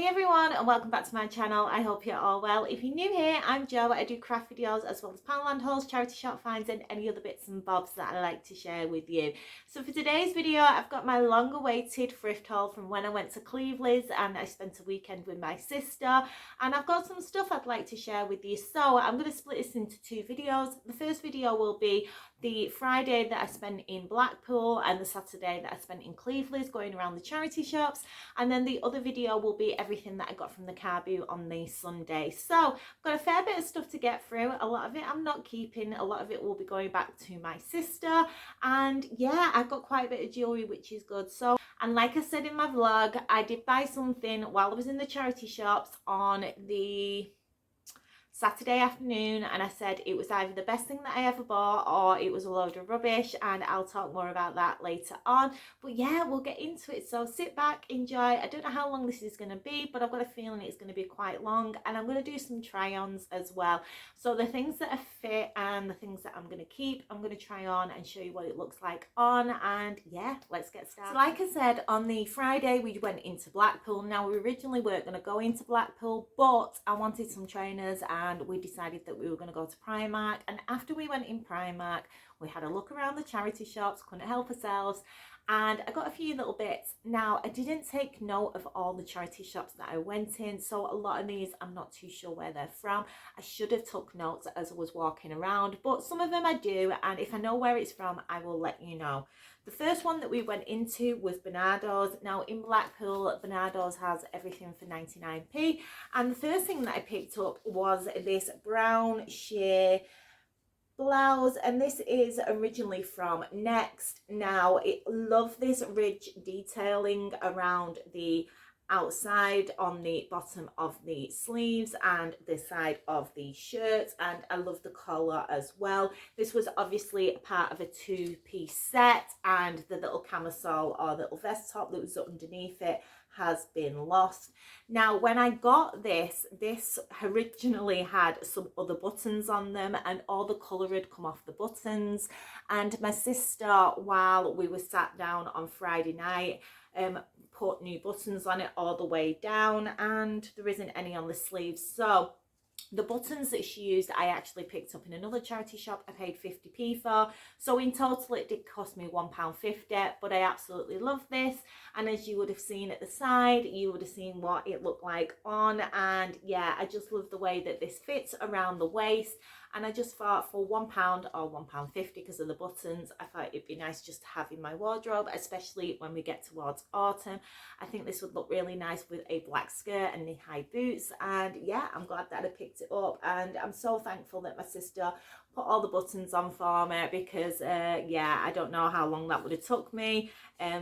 Hey everyone, and welcome back to my channel. I hope you're all well. If you're new here, I'm Jo. I do craft videos as well as Poundland hauls, charity shop finds and any other bits and bobs that I like to share with you. So for today's video, I've got my long awaited thrift haul from when I went to Cleveleys and I spent a weekend with my sister, and I've got some stuff I'd like to share with you. So I'm going to split this into two videos. The first video will be the Friday that I spent in Blackpool and the Saturday that I spent in Cleveleys going around the charity shops, and then the other video will be everything that I got from the car boot on the Sunday. So I've got a fair bit of stuff to get through. A lot of it I'm not keeping, a lot of it will be going back to my sister, and yeah, I got quite a bit of jewellery, which is good. So, and like I said in my vlog, I did buy something while I was in the charity shops on the Saturday afternoon, and I said it was either the best thing that I ever bought or it was a load of rubbish, and I'll talk more about that later on. But yeah, we'll get into it, so sit back, enjoy. I don't know how long this is going to be, but I've got a feeling it's going to be quite long, and I'm going to do some try-ons as well. So the things that are fit and the things that I'm going to keep, I'm going to try on and show you what it looks like on, and yeah, let's get started. So like I said, on the Friday we went into Blackpool. Now we originally weren't going to go into Blackpool, but I wanted some trainers and we decided that we were going to go to Primark. And after we went in Primark, we had a look around the charity shops, couldn't help ourselves, and I got a few little bits. Now I didn't take note of all the charity shops that I went in, so a lot of these I'm not too sure where they're from. I should have took notes as I was walking around, but some of them I do, and if I know where it's from I will let you know. The first one that we went into was Bernardo's. Now in Blackpool, Bernardo's has everything for 99p, and the first thing that I picked up was this brown sheer blouse, and this is originally from Next. Now I love this ridge detailing around the outside on the bottom of the sleeves and the side of the shirt, and I love the collar as well. This was obviously a part of a two-piece set, and the little camisole or little vest top that was underneath it has been lost. Now when I got this originally had some other buttons on them, and all the colour had come off the buttons, and my sister, while we were sat down on Friday night, put new buttons on it all the way down, and there isn't any on the sleeves. So the buttons that she used I actually picked up in another charity shop. I paid 50p for, so in total it did cost me £1.50, but I absolutely love this. And as you would have seen at the side, you would have seen what it looked like on, and yeah, I just love the way that this fits around the waist. And I just thought for £1 or £1.50 because of the buttons, I thought it'd be nice just to have in my wardrobe, especially when we get towards autumn. I think this would look really nice with a black skirt and knee-high boots, and yeah, I'm glad that I picked it up, and I'm so thankful that my sister put all the buttons on for me, because yeah, I don't know how long that would have took me,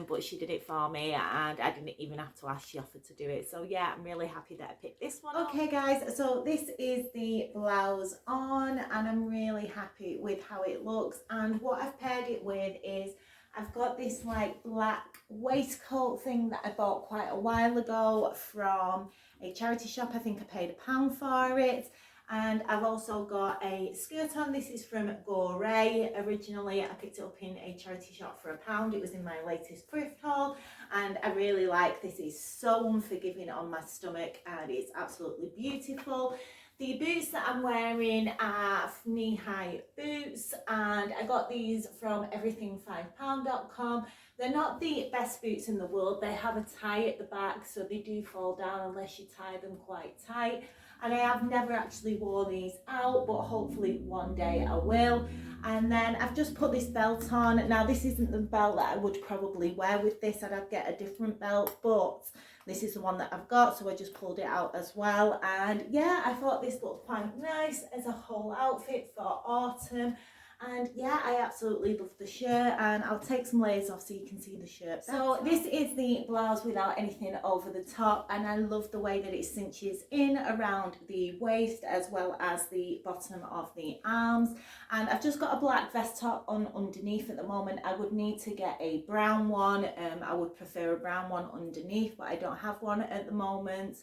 but she did it for me, and I didn't even have to ask. She offered to do it. So yeah, I'm really happy that I picked this one up. Okay guys, so this is the blouse on, and I'm really happy with how it looks, and what I've paired it with is I've got this like black waistcoat thing that I bought quite a while ago from a charity shop. I think I paid £1 for it. And I've also got a skirt on. This is from Gore. Originally I picked it up in a charity shop for £1. It was in my latest thrift haul, and I really like this. It's so unforgiving on my stomach, and it's absolutely beautiful. The boots that I'm wearing are knee-high boots, and I got these from everything5pound.com. They're not the best boots in the world. They have a tie at the back, so they do fall down unless you tie them quite tight. And I have never actually worn these out, but hopefully one day I will. And then I've just put this belt on. Now this isn't the belt that I would probably wear with this. I'd get a different belt, but this is the one that I've got, so I just pulled it out as well. And yeah, I thought this looked quite nice as a whole outfit for autumn. And yeah, I absolutely love the shirt, and I'll take some layers off so you can see the shirt. So this is the blouse without anything over the top, and I love the way that it cinches in around the waist as well as the bottom of the arms. And I've just got a black vest top on underneath at the moment. I would need to get a brown one. I would prefer a brown one underneath, but I don't have one at the moment.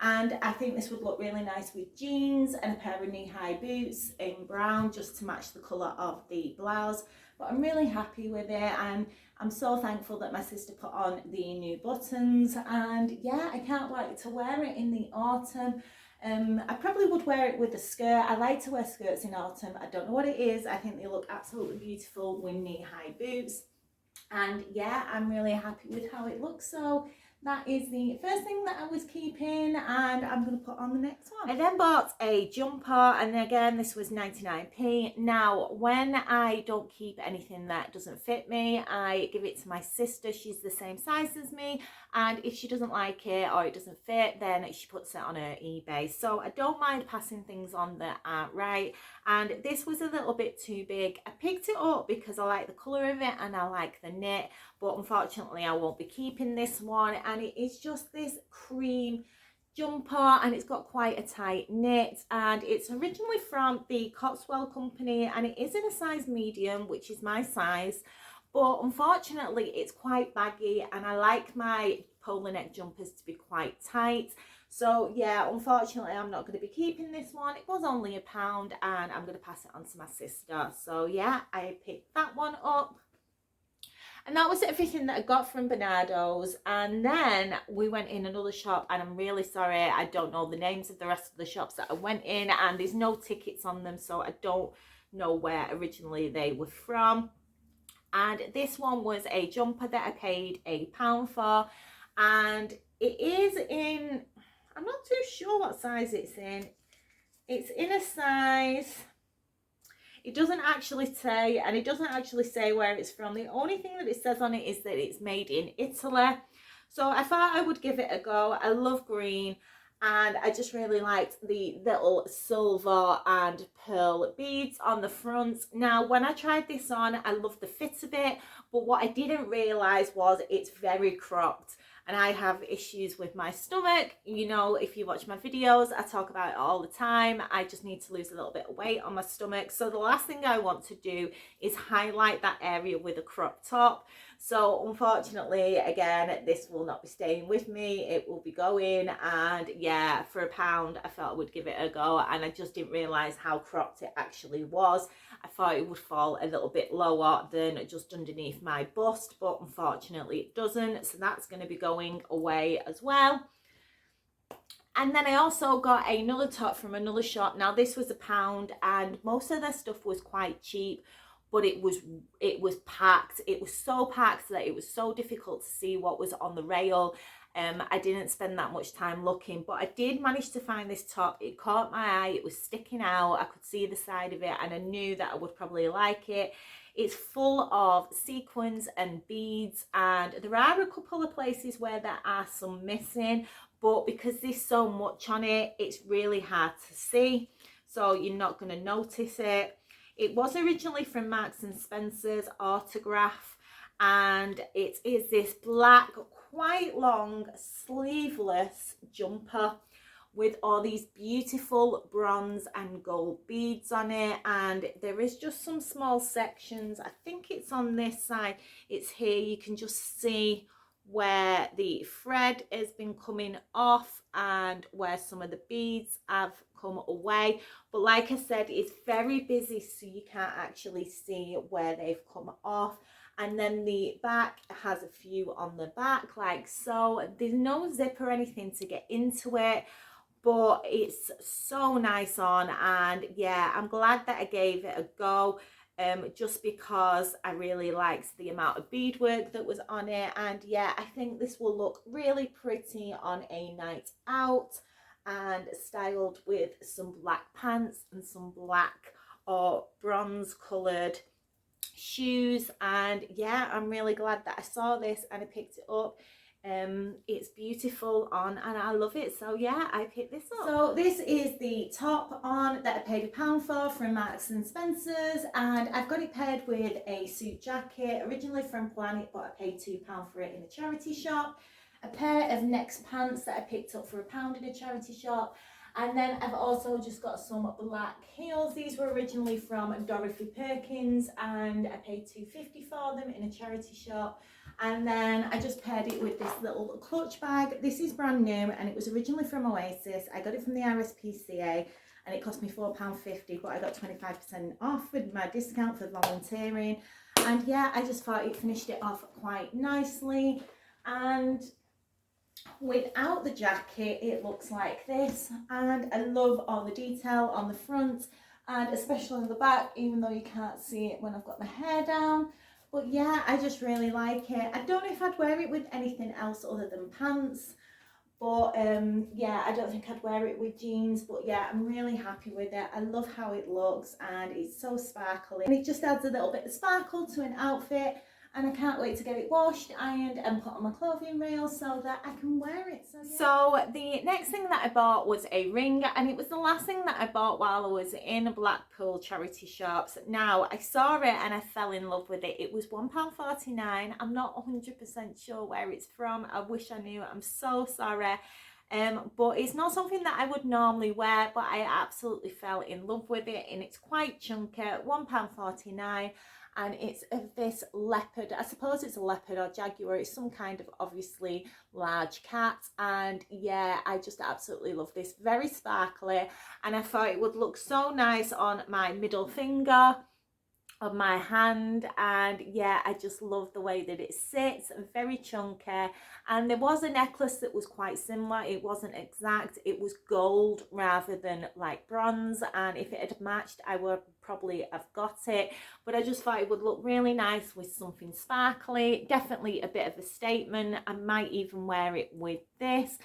And I think this would look really nice with jeans and a pair of knee-high boots in brown, just to match the colour of the blouse. but I'm really happy with it, and I'm so thankful that my sister put on the new buttons, and yeah, I can't wait to wear it in the autumn. I probably would wear it with a skirt. I like to wear skirts in autumn. I don't know what it is. I think they look absolutely beautiful with knee-high boots. And yeah, I'm really happy with how it looks. So that is the first thing that I was keeping, and I'm going to put on the next one. I then bought a jumper, and again, this was 99p. Now, when I don't keep anything that doesn't fit me, I give it to my sister. She's the same size as me, and if she doesn't like it or it doesn't fit, then she puts it on her eBay. So I don't mind passing things on that aren't right, and this was a little bit too big. I picked it up because I like the colour of it and I like the knit, but unfortunately I won't be keeping this one, and it is just this cream jumper, and it's got quite a tight knit, and it's originally from the Cotswold company, and it is in a size medium, which is my size, but unfortunately it's quite baggy, and I like my polo neck jumpers to be quite tight. So yeah, unfortunately I'm not going to be keeping this one. It was only £1, and I'm going to pass it on to my sister. So yeah, I picked that one up. And that was everything that I got from Bernardo's. And then we went in another shop, and I'm really sorry, I don't know the names of the rest of the shops that I went in, and there's no tickets on them, so I don't know where originally they were from. And this one was a jumper that I paid £1 for, and it is in, I'm not too sure what size it's in. It's in a size, it doesn't actually say, and it doesn't actually say where it's from. The only thing that it says on it is that it's made in Italy. So I thought I would give it a go. I love green, and I just really liked the little silver and pearl beads on the front. Now, when I tried this on, I loved the fit of it, but what I didn't realise was it's very cropped. And I have issues with my stomach. You know, if you watch my videos, I talk about it all the time. I just need to lose a little bit of weight on my stomach. So the last thing I want to do is highlight that area with a crop top. So unfortunately, again, this will not be staying with me. It will be going, and yeah, for £1, I felt I would give it a go, and I just didn't realise how cropped it actually was. I thought it would fall a little bit lower than just underneath my bust, but unfortunately it doesn't. So that's going to be going away as well. And then I also got another top from another shop. Now this was £1, and most of their stuff was quite cheap, but it was packed. It was so packed that it was so difficult to see what was on the rail. I didn't spend that much time looking, but I did manage to find this top. It caught my eye. It was sticking out. I could see the side of it, and I knew that I would probably like it. It's full of sequins and beads, and there are a couple of places where there are some missing, but because there's so much on it, it's really hard to see, so you're not going to notice it. It was originally from Marks and Spencer's Autograph, and it is this black, quite long, sleeveless jumper with all these beautiful bronze and gold beads on it, and there is just some small sections. I think it's on this side. It's here. You can just see where the thread has been coming off and where some of the beads have come away, but like I said, it's very busy, so you can't actually see where they've come off. And then the back has a few on the back like so. There's no zip or anything to get into it, but it's so nice on, and yeah, I'm glad that I gave it a go. Just because I really liked the amount of beadwork that was on it, and yeah, I think this will look really pretty on a night out, and styled with some black pants and some black or bronze coloured shoes. And yeah, I'm really glad that I saw this and I picked it up. It's beautiful on, and I love it, so yeah, I picked this up. So this is the top on that I paid £1 for from Marks and Spencer's, and I've got it paired with a suit jacket, originally from Planet, but I paid £2 for it in a charity shop. A pair of Next pants that I picked up for £1 in a charity shop, and then I've also just got some black heels. These were originally from Dorothy Perkins, and I paid £2.50 for them in a charity shop. And then I just paired it with this little clutch bag. This is brand new, and it was originally from Oasis. I got it from the RSPCA, and it cost me £4.50, but I got 25% off with my discount for volunteering. And yeah, I just thought it finished it off quite nicely. And without the jacket, it looks like this. And I love all the detail on the front and especially on the back, even though you can't see it when I've got my hair down. But yeah, I just really like it. I don't know if I'd wear it with anything else other than pants. But yeah, I don't think I'd wear it with jeans. But yeah, I'm really happy with it. I love how it looks and it's so sparkly. And it just adds a little bit of sparkle to an outfit. And I can't wait to get it washed, ironed and put on my clothing reel so that I can wear it. So the next thing that I bought was a ring, and it was the last thing that I bought while I was in Blackpool charity shops. Now, I saw it and I fell in love with it. It was £1.49. I'm not 100% sure where it's from. I wish I knew. I'm so sorry. But it's not something that I would normally wear, but I absolutely fell in love with it, and it's quite chunky, £1.49. And it's of this leopard, I suppose it's a leopard or jaguar, it's some kind of obviously large cat. And yeah, I just absolutely love this, very sparkly, and I thought it would look so nice on my middle finger of my hand. And yeah, I just love the way that it sits, very chunky. And there was a necklace that was quite similar. It wasn't exact, it was gold rather than like bronze, and if it had matched I would probably have got it, but I just thought it would look really nice with something sparkly. Definitely a bit of a statement. I might even wear it with this.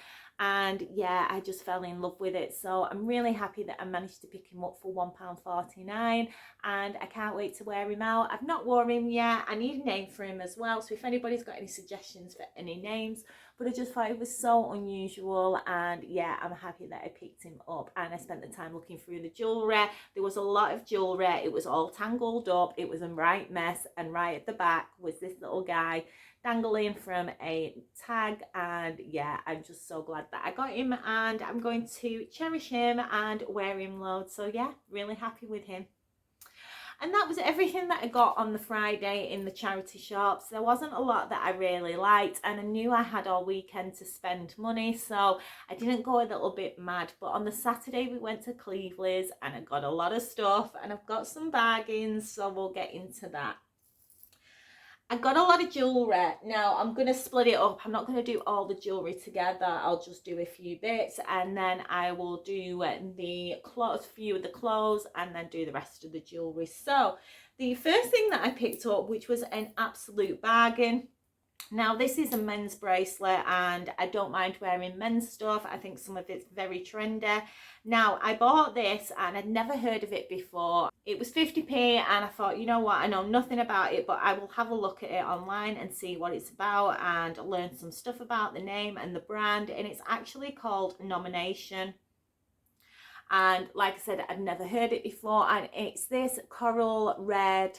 And yeah, I just fell in love with it. So I'm really happy that I managed to pick him up for £1.49, and I can't wait to wear him out. I've not worn him yet. I need a name for him as well. So if anybody's got any suggestions for any names, but I just thought it was so unusual. And yeah, I'm happy that I picked him up, and I spent the time looking through the jewellery. There was a lot of jewellery. It was all tangled up. It was a right mess. And right at the back was this little guy dangling from a tag. And yeah, I'm just so glad that I got him, and I'm going to cherish him and wear him loads. So yeah, really happy with him. And that was everything that I got on the Friday in the charity shops. There wasn't a lot that I really liked, and I knew I had all weekend to spend money, so I didn't go a little bit mad. But on the Saturday we went to Cleveleys and I got a lot of stuff, and I've got some bargains, so we'll get into that. I got a lot of jewellery. Now I'm going to split it up. I'm not going to do all the jewellery together. I'll just do a few bits, and then I will do the clothes, few of the clothes, and then do the rest of the jewellery. So the first thing that I picked up, which was an absolute bargain. Now this is a men's bracelet, and I don't mind wearing men's stuff. I think some of it's very trendy. Now I bought this and I'd never heard of it before. It was 50p, and I thought, you know what, I know nothing about it, but I will have a look at it online and see what it's about and learn some stuff about the name and the brand. And it's actually called Nomination. And like I said, I'd never heard it before, and it's this coral red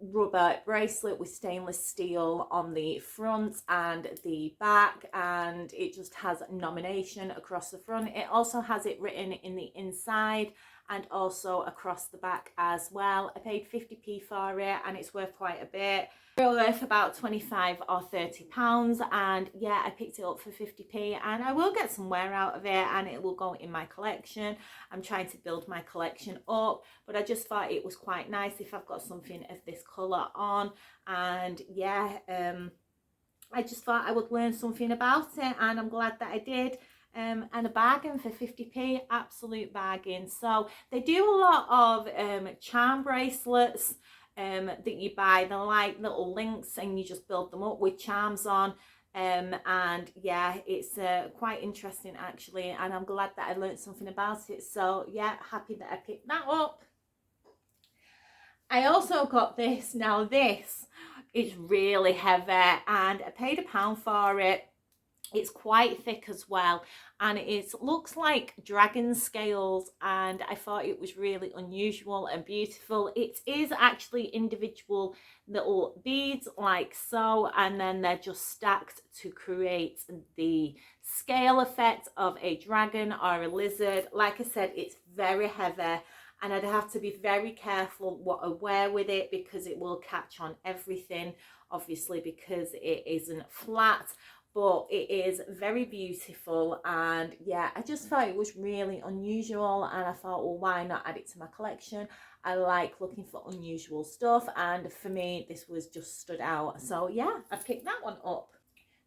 rubber bracelet with stainless steel on the front and the back, and it just has Nomination across the front. It also has it written in the inside and also across the back as well. I paid 50p for it, and it's worth quite a bit. They're worth about 25 or 30 pounds, and yeah, I picked it up for 50p, and I will get some wear out of it, and it will go in my collection. I'm trying to build my collection up, but I just thought it was quite nice if I've got something of this colour on. And yeah, I just thought I would learn something about it, and I'm glad that I did. And a bargain for 50p, absolute bargain. So they do a lot of charm bracelets that you buy. They're like little links, and you just build them up with charms on. And yeah, it's quite interesting actually, and I'm glad that I learned something about it. So yeah, happy that I picked that up. I also got this. Now this is really heavy, and I paid £1 for it. It's quite thick as well, and it looks like dragon scales, and I thought it was really unusual and beautiful. It is actually individual little beads like so, and then they're just stacked to create the scale effect of a dragon or a lizard. Like I said, it's very heavy, and I'd have to be very careful what I wear with it, because it will catch on everything, obviously, because it isn't flat. but it is very beautiful. And yeah, I just thought it was really unusual, and I thought, well, why not add it to my collection? I like looking for unusual stuff, and for me this was just stood out, so yeah, I picked that one up.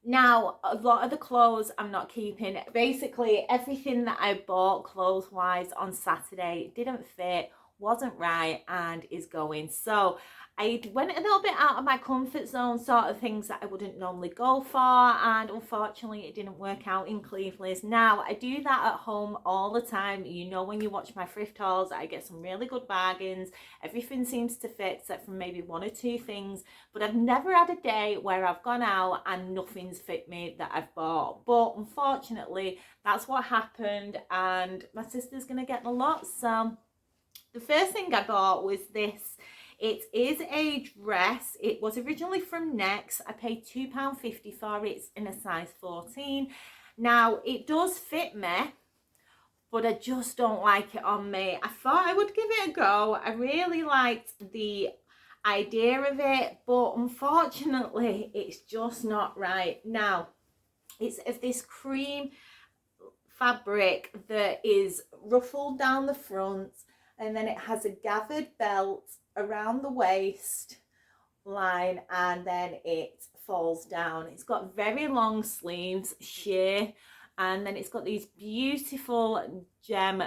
Now, a lot of the clothes I'm not keeping. Basically, everything that I bought clothes-wise on Saturday didn't fit, wasn't right, and is going. So I went a little bit out of my comfort zone, sort of things that I wouldn't normally go for, and unfortunately it didn't work out in Cleveleys. Now, I do that at home all the time. You know, when you watch my thrift hauls, I get some really good bargains. Everything seems to fit except for maybe one or two things, but I've never had a day where I've gone out and nothing's fit me that I've bought. But unfortunately, that's what happened, and my sister's gonna get the lot. So the first thing I bought was this. It is a dress. It was originally from Next. I paid £2.50 for it. It's in a size 14. Now, it does fit me, but I just don't like it on me. I thought I would give it a go. I really liked the idea of it, but unfortunately, it's just not right. Now, it's of this cream fabric that is ruffled down the front, and then it has a gathered belt around the waist line, and then it falls down. It's got very long sleeves, sheer, and then it's got these beautiful gem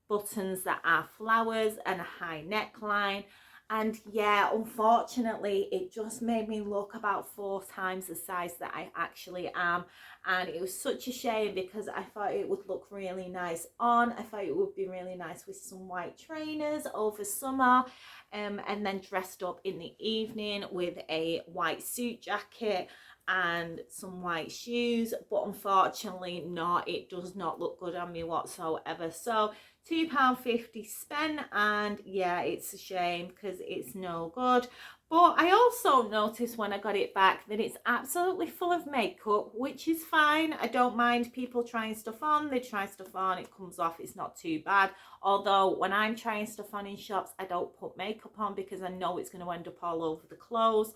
buttons that are flowers and a high neckline. And yeah, unfortunately, it just made me look about 4 times the size that I actually am. And it was such a shame, because I thought it would look really nice on. I thought it would be really nice with some white trainers over summer, and then dressed up in the evening with a white suit jacket and some white shoes. But unfortunately not, it does not look good on me whatsoever. So £2.50 spent, and yeah, it's a shame because it's no good. But I also noticed when I got it back that it's absolutely full of makeup, which is fine. I don't mind people trying stuff on. They try stuff on, it comes off, it's not too bad. Although when I'm trying stuff on in shops, I don't put makeup on because I know it's going to end up all over the clothes.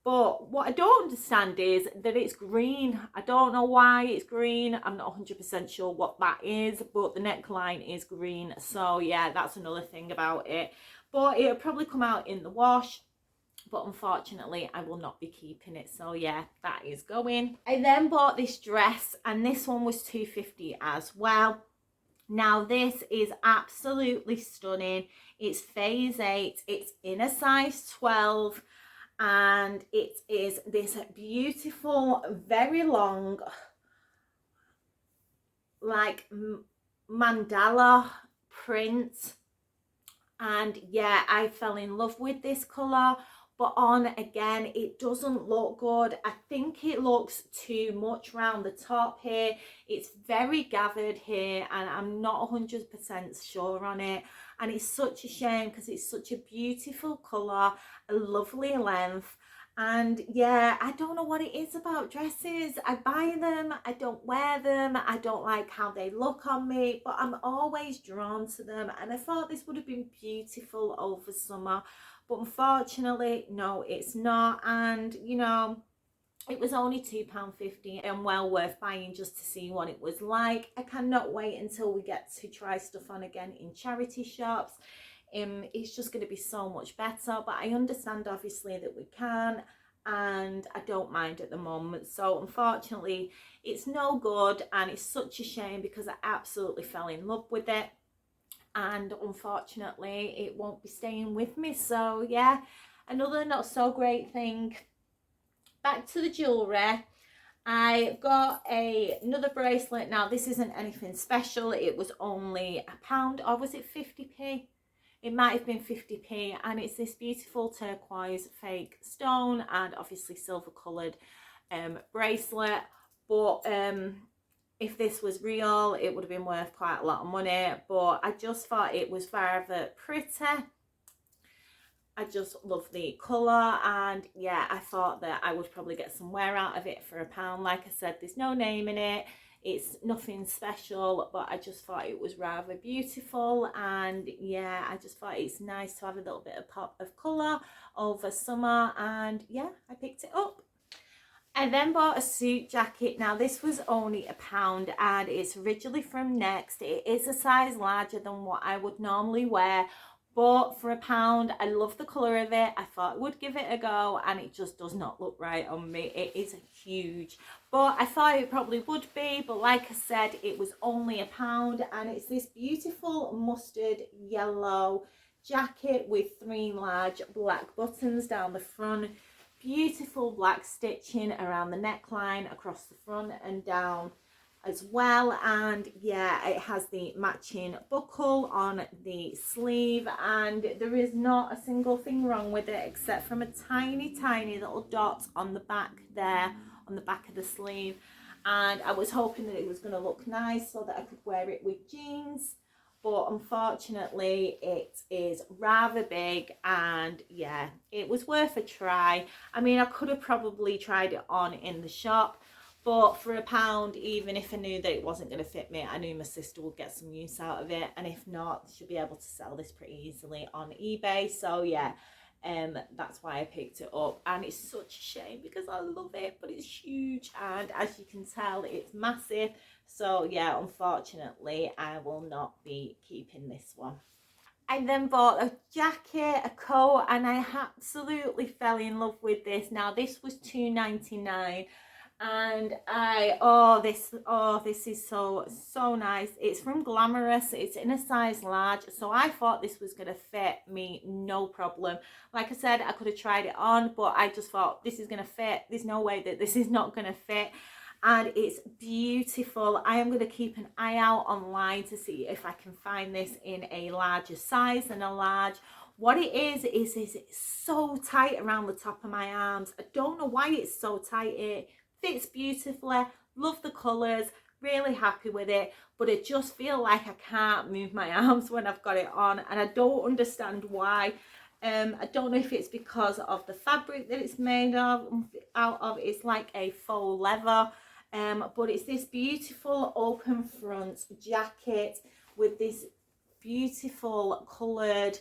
But what I don't understand is that it's green. I don't know why it's green. I'm not 100% sure what that is, but the neckline is green. So yeah, that's another thing about it. But it'll probably come out in the wash. But unfortunately, I will not be keeping it. So yeah, that is going. I then bought this dress, and this one was £2.50 as well. Now, this is absolutely stunning. It's phase 8. It's in a size 12. And it is this beautiful, very long, like mandala print. And yeah, I fell in love with this colour, but on, again, it doesn't look good. I think it looks too much round the top here. It's very gathered here, and I'm not 100% sure on it. And it's such a shame because it's such a beautiful colour, a lovely length. And yeah, I don't know what it is about dresses. I buy them, I don't wear them, I don't like how they look on me, but I'm always drawn to them. And I thought this would have been beautiful over summer, but unfortunately, no, it's not. And you know, it was only £2.50 and well worth buying just to see what it was like. I cannot wait until we get to try stuff on again in charity shops. It's just going to be so much better, but I understand obviously that we can, and I don't mind at the moment. So unfortunately, it's no good, and it's such a shame because I absolutely fell in love with it, and unfortunately it won't be staying with me. So yeah, another not so great thing. Back to the jewellery. I got another bracelet. Now, this isn't anything special. It was only £1, or was it 50p? It might have been 50p, and it's this beautiful turquoise fake stone and obviously silver coloured bracelet. But if this was real, it would have been worth quite a lot of money. But I just thought it was rather pretty. I just love the colour, and yeah, I thought that I would probably get some wear out of it for £1. Like I said, there's no name in it. It's nothing special, but I just thought it was rather beautiful. And yeah, I just thought it's nice to have a little bit of pop of colour over summer. And yeah, I picked it up. I then bought a suit jacket. Now this was only £1 and it's originally from Next. It is a size larger than what I would normally wear, but for £1, I love the colour of it. I thought I would give it a go and it just does not look right on me. It is huge, but I thought it probably would be, but like I said, it was only £1 and it's this beautiful mustard yellow jacket with 3 large black buttons down the front. Beautiful black stitching around the neckline, across the front and down as well, and yeah, it has the matching buckle on the sleeve, and there is not a single thing wrong with it except from a tiny little dot on the back there, on the back of the sleeve. And I was hoping that it was going to look nice so that I could wear it with jeans, but unfortunately it is rather big, and yeah, it was worth a try. I mean, I could have probably tried it on in the shop, but for £1, even if I knew that it wasn't going to fit me, I knew my sister would get some use out of it, and if not, she'll be able to sell this pretty easily on eBay. So yeah, that's why I picked it up, and it's such a shame because I love it, but it's huge, and as you can tell, it's massive. So yeah, unfortunately, I will not be keeping this one. I then bought a jacket, a coat, and I absolutely fell in love with this. Now this was £2.99, and this is so nice. It's from Glamorous. It's in a size large, so I thought this was gonna fit me no problem. Like I said, I could have tried it on, but I just thought this is gonna fit. There's no way that this is not gonna fit. And it's beautiful. I am going to keep an eye out online to see if I can find this in a larger size than a large. What it is it's so tight around the top of my arms. I don't know why it's so tight. It fits beautifully. Love the colours. Really happy with it. But I just feel like I can't move my arms when I've got it on. And I don't understand why. I don't know if it's because of the fabric that it's made out of. It's like a faux leather. But it's this beautiful open front jacket with this beautiful coloured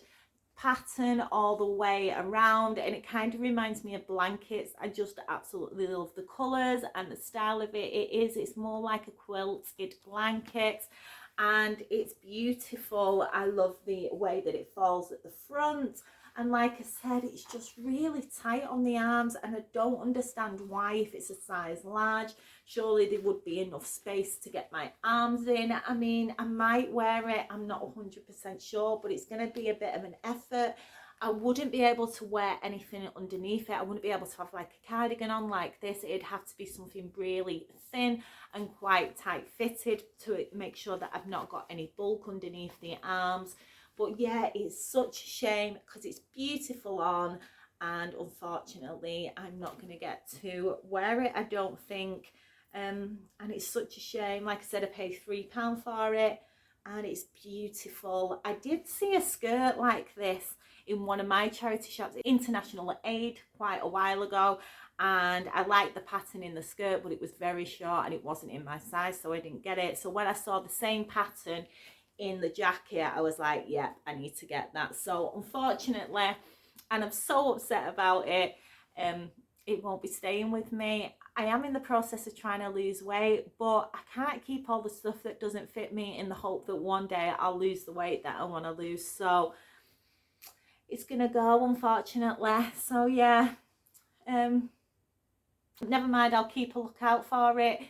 pattern all the way around, and it kind of reminds me of blankets. I just absolutely love the colours and the style of it. It's more like a quilted blanket, and it's beautiful. I love the way that it falls at the front. And like I said, it's just really tight on the arms, and I don't understand why. If it's a size large, surely there would be enough space to get my arms in. I mean, I might wear it, I'm not 100% sure, but it's going to be a bit of an effort. I wouldn't be able to wear anything underneath it. I wouldn't be able to have like a cardigan on like this. It'd have to be something really thin and quite tight fitted to make sure that I've not got any bulk underneath the arms. But yeah, it's such a shame because it's beautiful on, and unfortunately I'm not going to get to wear it, I don't think. And it's such a shame. Like I said, I paid £3 for it, and it's beautiful. I did see a skirt like this in one of my charity shops, International Aid, quite a while ago, and I liked the pattern in the skirt, but it was very short and it wasn't in my size, so I didn't get it. So when I saw the same pattern in the jacket, I was like, yeah, I need to get that. So unfortunately, and I'm so upset about it, it won't be staying with me. I am in the process of trying to lose weight, but I can't keep all the stuff that doesn't fit me in the hope that one day I'll lose the weight that I want to lose. So it's gonna go, unfortunately. So yeah, never mind, I'll keep a lookout for it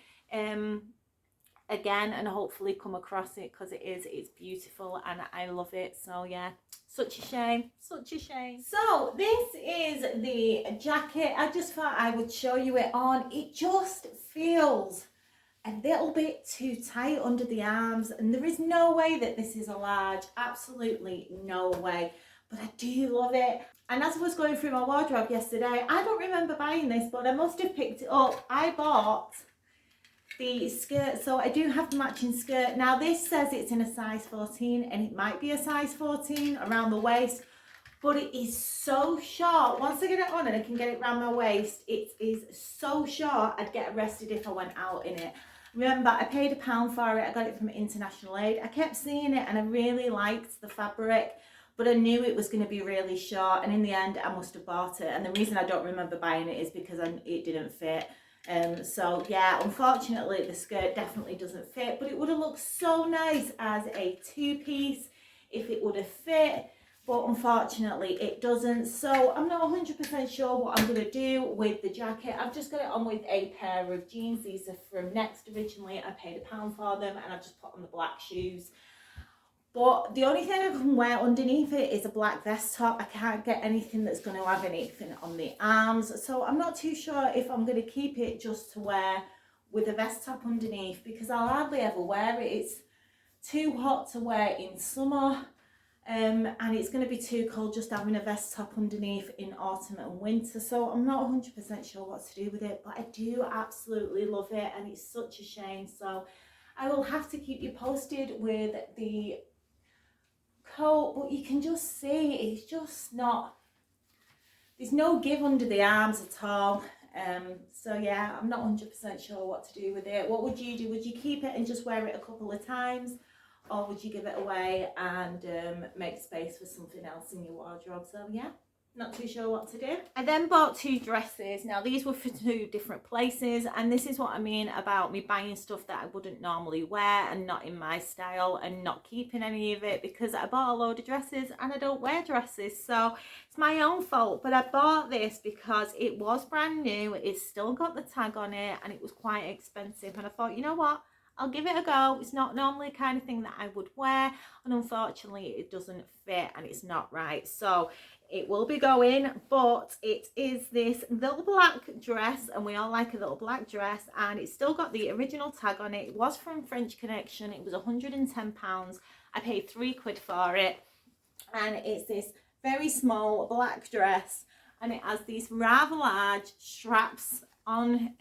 again, and hopefully come across it, because it's beautiful and I love it. So yeah, such a shame, such a shame. So this is the jacket. I just thought I would show you it on. It just feels a little bit too tight under the arms, and there is no way that this is a large, absolutely no way, but I do love it. And as I was going through my wardrobe yesterday, I don't remember buying this, but I must have picked it up. I bought the skirt, so I do have the matching skirt. Now this says it's in a size 14, and it might be a size 14 around the waist, but it is so short. Once I get it on and I can get it around my waist, it is so short I'd get arrested if I went out in it. Remember, I paid £1 for it. I got it from International Aid. I kept seeing it and I really liked the fabric, but I knew it was going to be really short, and in the end I must have bought it. And the reason I don't remember buying it is because it didn't fit. So yeah, unfortunately the skirt definitely doesn't fit, but it would have looked so nice as a two-piece if it would have fit, but unfortunately it doesn't. So I'm not 100% sure what I'm going to do with the jacket. I've just got it on with a pair of jeans. These are from Next originally. I paid £1 for them, and I've just put on the black shoes. But the only thing I can wear underneath it is a black vest top. I can't get anything that's going to have anything on the arms. So I'm not too sure if I'm going to keep it just to wear with a vest top underneath, because I'll hardly ever wear it. It's too hot to wear in summer. And it's going to be too cold just having a vest top underneath in autumn and winter. So I'm not 100% sure what to do with it. But I do absolutely love it, and it's such a shame. So I will have to keep you posted with the coat, but you can just see it's just not, there's no give under the arms at all. So yeah, I'm not 100% sure what to do with it. What would you do? Would you keep it and just wear it a couple of times, or would you give it away and make space for something else in your wardrobe? So yeah, not too sure what to do. I then bought 2 dresses. Now these were for 2 different places, and this is what I mean about me buying stuff that I wouldn't normally wear and not in my style and not keeping any of it, because I bought a load of dresses and I don't wear dresses, so it's my own fault. But I bought this because it was brand new, it's still got the tag on it, and it was quite expensive, and I thought, you know what, I'll give it a go. It's not normally the kind of thing that I would wear, and unfortunately it doesn't fit and it's not right. So it will be going, but it is this little black dress, and we all like a little black dress, and it's still got the original tag on it. It was from French Connection. It was £110. I paid £3 for it, and it's this very small black dress, and it has these rather large straps on,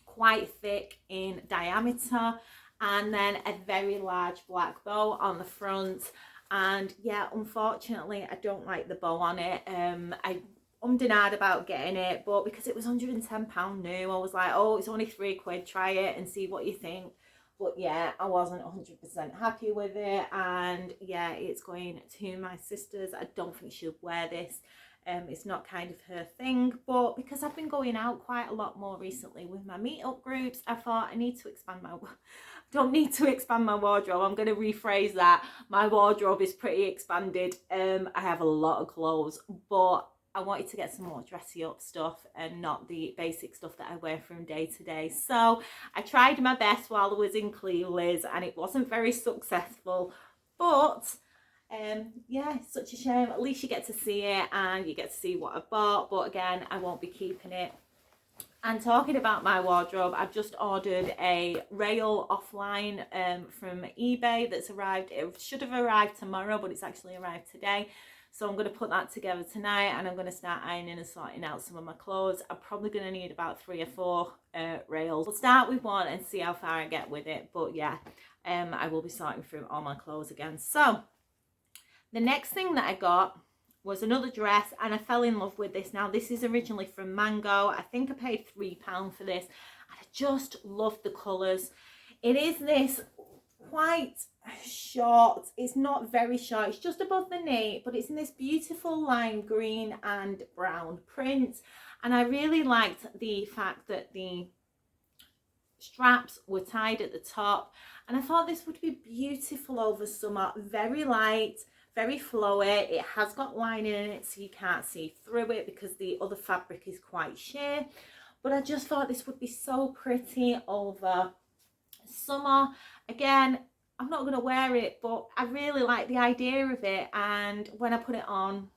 quite thick in diameter, and then a very large black bow on the front. And yeah, unfortunately I don't like the bow on it. I ummed and ahed about getting it, but because it was £110 new, I was like, oh, it's only £3, try it and see what you think. But yeah, I wasn't 100% happy with it, and yeah, it's going to my sister's. I don't think she'll wear this. It's not kind of her thing, but because I've been going out quite a lot more recently with my meetup groups, I thought I need to expand my don't need to expand my wardrobe. I'm going to rephrase that. My wardrobe is pretty expanded. I have a lot of clothes, but I wanted to get some more dressy up stuff and not the basic stuff that I wear from day to day. So I tried my best while I was in Cleveleys, and it wasn't very successful, but yeah, it's such a shame. At least you get to see it and you get to see what I bought, but again, I won't be keeping it. And talking about my wardrobe, I've just ordered a rail offline from eBay that's arrived. It should have arrived tomorrow, but it's actually arrived today. So I'm going to put that together tonight, and I'm going to start ironing and sorting out some of my clothes. I'm probably going to need about 3 or 4 rails. We'll start with one and see how far I get with it. But yeah, I will be sorting through all my clothes again. So the next thing that I got was another dress, and I fell in love with this. Now this is originally from Mango. I think I paid £3 for this, and I just love the colours. It is this quite short, it's not very short, it's just above the knee, but it's in this beautiful lime green and brown print, and I really liked the fact that the straps were tied at the top, and I thought this would be beautiful over summer. Very light, very flowy. It has got lining in it, so you can't see through it because the other fabric is quite sheer, but I just thought this would be so pretty over summer. Again, I'm not going to wear it, but I really like the idea of it, and when I put it on,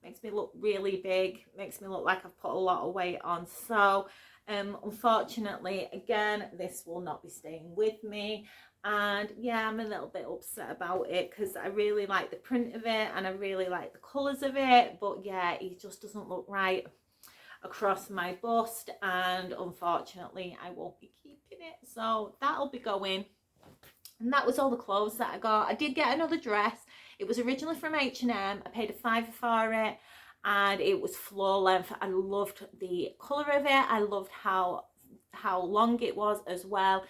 it makes me look really big, makes me look like I've put a lot of weight on. So unfortunately, again, this will not be staying with me, and yeah, I'm a little bit upset about it because I really like the print of it and I really like the colours of it, but yeah, it just doesn't look right across my bust, and unfortunately I won't be keeping it. So that'll be going. And that was all the clothes that I got. I did get another dress. It was originally from H&M. I paid a £5 for it, and it was floor length. I loved the colour of it. I loved how long it was as well.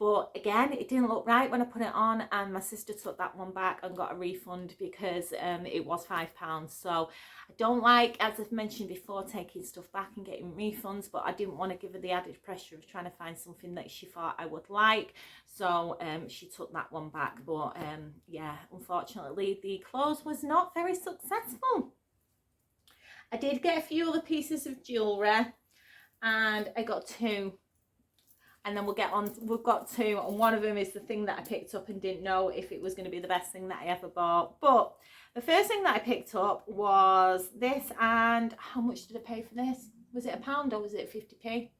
But again, it didn't look right when I put it on, and my sister took that one back and got a refund because it was £5. So I don't like, as I've mentioned before, taking stuff back and getting refunds, but I didn't want to give her the added pressure of trying to find something that she thought I would like. So she took that one back. But yeah, unfortunately, the clothes was not very successful. I did get a few other pieces of jewellery, and I got two. And then we've got two, and one of them is the thing that I picked up and didn't know if it was going to be the best thing that I ever bought. But the first thing that I picked up was this, and how much did I pay for this? Was it £1 or was it 50p? I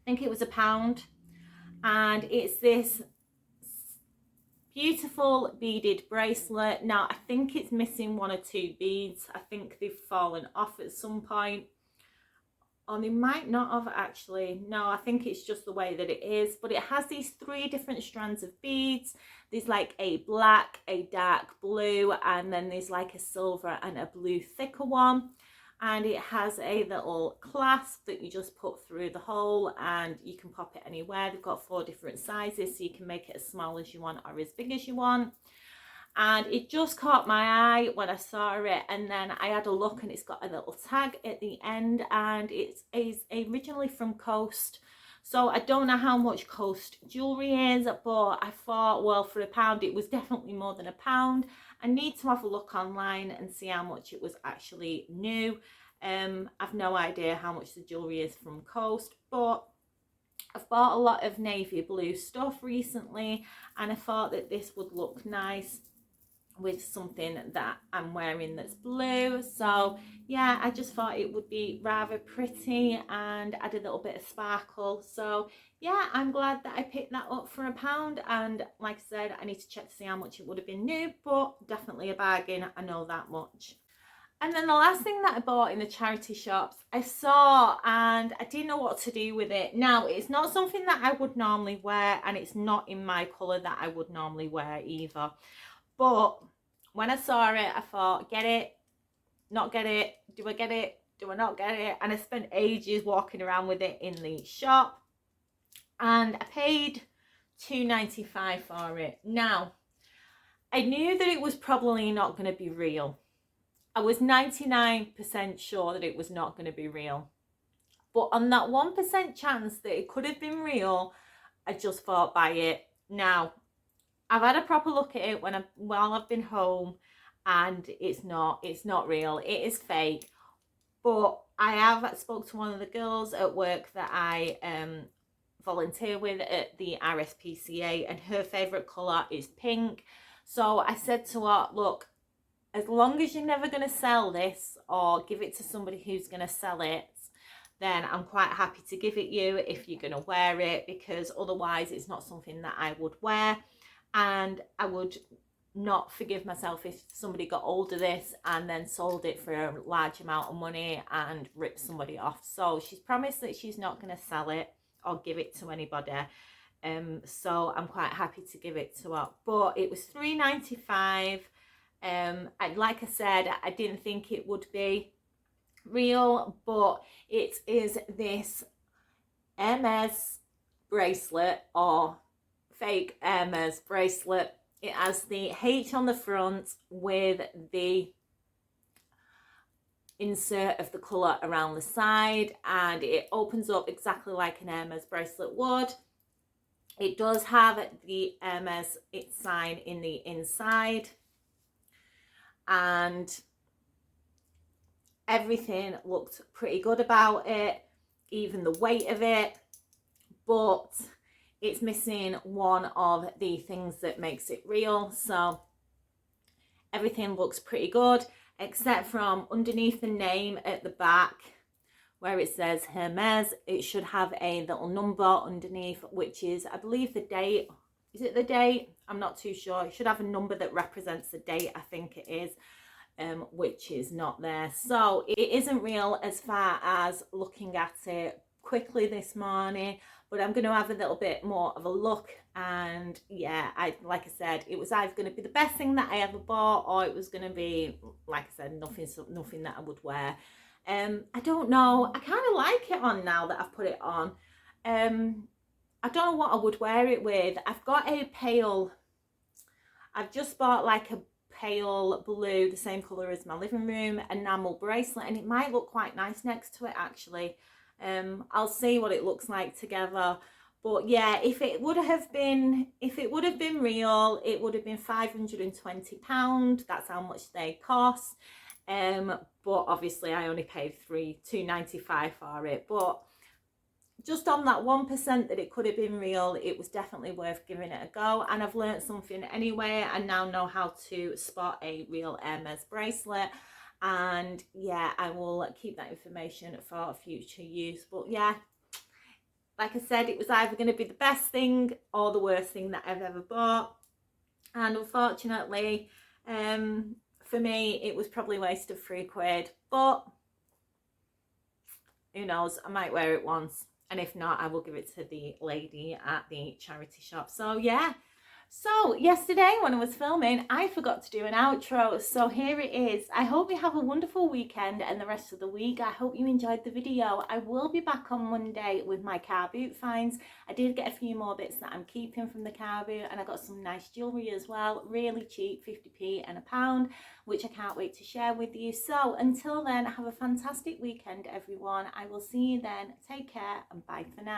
think it was £1. And it's this beautiful beaded bracelet. Now, I think it's missing one or two beads. I think they've fallen off at some point. Or they might not have actually. No, I think it's just the way that it is. But it has these 3 different strands of beads. There's like a black, a dark blue, and then there's like a silver and a blue thicker one. And it has a little clasp that you just put through the hole, and you can pop it anywhere. They've got 4 different sizes, so you can make it as small as you want or as big as you want. And it just caught my eye when I saw it, and then I had a look, and it's got a little tag at the end, and it's originally from Coast. So I don't know how much Coast jewellery is, but I thought, well, for £1 it was definitely more than £1. I need to have a look online and see how much it was actually new. I've no idea how much the jewellery is from Coast, but I've bought a lot of navy blue stuff recently, and I thought that this would look nice with something that I'm wearing that's blue. So yeah, I just thought it would be rather pretty and add a little bit of sparkle. So yeah, I'm glad that I picked that up for £1. And like I said, I need to check to see how much it would have been new, but definitely a bargain, I know that much. And then the last thing that I bought in the charity shops, I saw and I didn't know what to do with it. Now, it's not something that I would normally wear, and it's not in my colour that I would normally wear either. But when I saw it, I thought, get it, not get it, do I get it, do I not get it? And I spent ages walking around with it in the shop, and I paid £2.95 for it. Now, I knew that it was probably not going to be real. I was 99% sure that it was not going to be real. But on that 1% chance that it could have been real, I just thought, buy it. Now, I've had a proper look at it while I've been home, and it's not real. It is fake. But I have spoke to one of the girls at work that I volunteer with at the RSPCA, and her favourite colour is pink. So I said to her, look, as long as you're never going to sell this or give it to somebody who's going to sell it, then I'm quite happy to give it you if you're going to wear it, because otherwise it's not something that I would wear. And I would not forgive myself if somebody got hold of this and then sold it for a large amount of money and ripped somebody off. So she's promised that she's not going to sell it or give it to anybody. So I'm quite happy to give it to her. But it was £3.95. Like I said, I didn't think it would be real, but it is this Hermes bracelet, or fake Hermes bracelet. It has the H on the front with the insert of the colour around the side, and it opens up exactly like an Hermes bracelet would. It does have the Hermes sign in the inside, and everything looked pretty good about it, even the weight of it, but it's missing one of the things that makes it real. So everything looks pretty good, except from underneath the name at the back where it says Hermes, it should have a little number underneath, which is, I believe, the date. Is it the date? I'm not too sure. It should have a number that represents the date, I think it is, which is not there. So it isn't real as far as looking at it quickly this morning, but I'm going to have a little bit more of a look. And yeah, like I said, it was either going to be the best thing that I ever bought, or it was going to be, like I said, nothing that I would wear. I don't know. I kind of like it on now that I've put it on. I don't know what I would wear it with. I've got a pale, I've just bought like a pale blue, the same colour as my living room enamel bracelet, and it might look quite nice next to it actually. I'll see what it looks like together. But yeah, if it would have been real, it would have been £520. That's how much they cost. But obviously I only paid £2.95 for it. But just on that 1% that it could have been real, it was definitely worth giving it a go. And I've learned something anyway. I now know how to spot a real Hermes bracelet. And yeah, I will keep that information for future use. But yeah, like I said, it was either going to be the best thing or the worst thing that I've ever bought. And unfortunately, for me, it was probably a waste of £3. But who knows, I might wear it once. And if not, I will give it to the lady at the charity shop. So yeah. So yesterday when I was filming, I forgot to do an outro. So here it is. I hope you have a wonderful weekend and the rest of the week. I hope you enjoyed the video. I will be back on Monday with my car boot finds. I did get a few more bits that I'm keeping from the car boot, and I got some nice jewellery as well. Really cheap, 50p and £1, which I can't wait to share with you. So until then, have a fantastic weekend, everyone. I will see you then. Take care and bye for now.